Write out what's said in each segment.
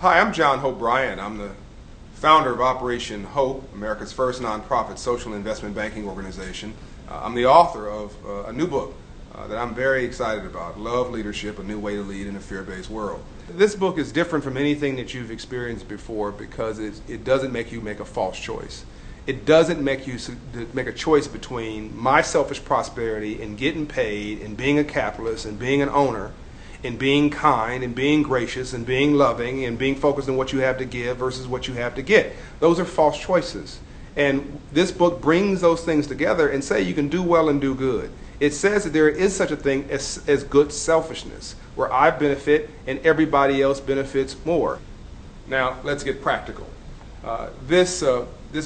Hi, I'm John Hope Bryant. I'm the founder of Operation Hope, America's first nonprofit social investment banking organization. I'm the author of a new book that I'm very excited about, Love Leadership, A New Way to Lead in a Fear-Based World. This book is different from anything that you've experienced before because it doesn't make you make a false choice. It doesn't make you make a choice between my selfish prosperity and getting paid and being a capitalist and being an owner and being kind and being gracious and being loving and being focused on what you have to give versus what you have to get. Those are false choices. And this book brings those things together and say you can do well and do good. It says that there is such a thing as good selfishness, where I benefit and everybody else benefits more. Now, let's get practical. This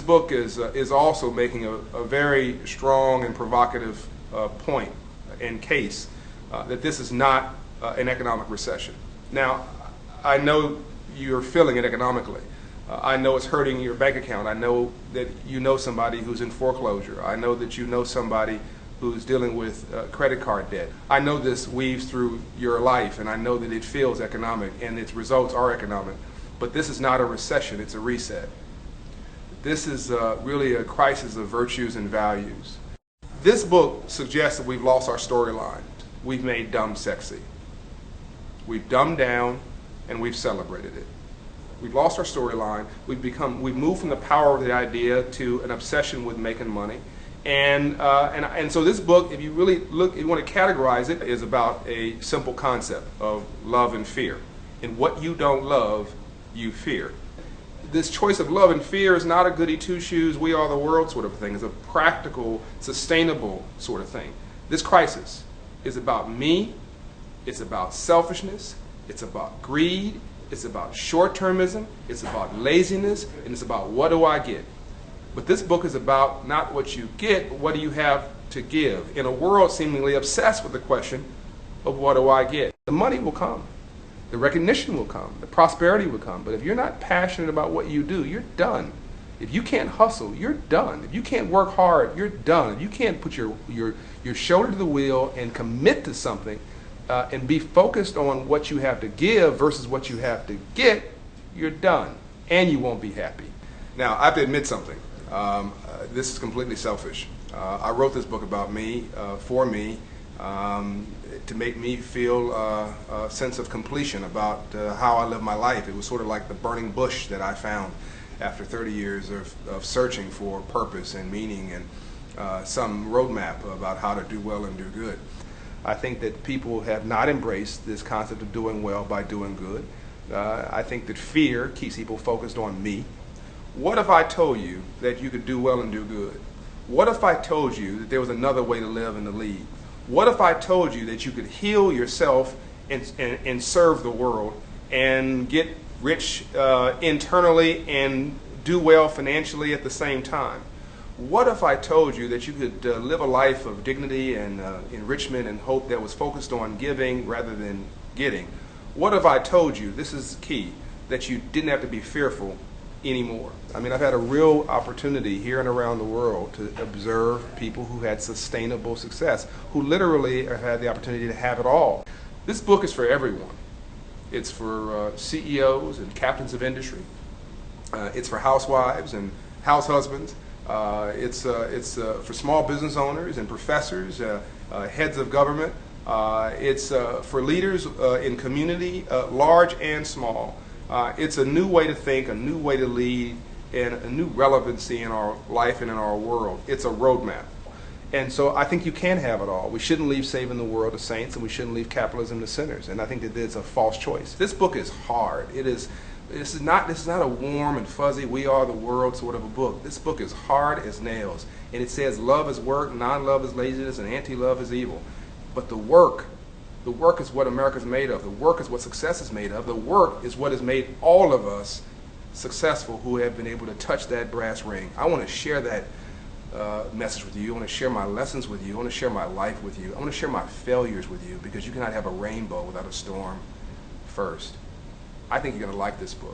book is also making a very strong and provocative point and case that this is not an economic recession. Now, I know you're feeling it economically. I know it's hurting your bank account. I know that you know somebody who's in foreclosure. I know that you know somebody who's dealing with credit card debt. I know this weaves through your life, and I know that it feels economic, and its results are economic. But this is not a recession, it's a reset. This is really a crisis of virtues and values. This book suggests that we've lost our storyline. We've made dumb sexy. We've dumbed down and we've celebrated it. We've lost our storyline. We've moved from the power of the idea to an obsession with making money. And so this book, if you really look, if you want to categorize it, is about a simple concept of love and fear. And what you don't love, you fear. This choice of love and fear is not a goody two-shoes, we are the world sort of thing. It's a practical, sustainable sort of thing. This crisis is about me. It's about selfishness, it's about greed, it's about short-termism, it's about laziness, and it's about what do I get? But this book is about not what you get, but what do you have to give? In a world seemingly obsessed with the question of what do I get? The money will come, the recognition will come, the prosperity will come, but if you're not passionate about what you do, you're done. If you can't hustle, you're done. If you can't work hard, you're done. If you can't put your shoulder to the wheel and commit to something, and be focused on what you have to give versus what you have to get, you're done, and you won't be happy. Now, I have to admit something. This is completely selfish. I wrote this book about me, for me, to make me feel a sense of completion about how I live my life. It was sort of like the burning bush that I found after 30 years of searching for purpose and meaning and some roadmap about how to do well and do good. I think that people have not embraced this concept of doing well by doing good. I think that fear keeps people focused on me. What if I told you that you could do well and do good? What if I told you that there was another way to live and to lead? What if I told you that you could heal yourself and serve the world and get rich internally and do well financially at the same time? What if I told you that you could live a life of dignity and enrichment and hope that was focused on giving rather than getting? What if I told you, this is key, that you didn't have to be fearful anymore? I mean, I've had a real opportunity here and around the world to observe people who had sustainable success, who literally have had the opportunity to have it all. This book is for everyone. It's for CEOs and captains of industry. It's for housewives and house husbands. It's for small business owners and professors, heads of government. It's for leaders in community, large and small. It's a new way to think, a new way to lead, and a new relevancy in our life and in our world. It's a roadmap. And so I think you can have it all. We shouldn't leave saving the world to saints, and we shouldn't leave capitalism to sinners. And I think that it's a false choice. This book is hard. This is not a warm and fuzzy, we are the world sort of a book. This book is hard as nails. And it says love is work, non-love is laziness, and anti-love is evil. But the work is what America's made of. The work is what success is made of. The work is what has made all of us successful who have been able to touch that brass ring. I want to share that message with you. I want to share my lessons with you. I want to share my life with you. I want to share my failures with you, because you cannot have a rainbow without a storm first. I think you're going to like this book.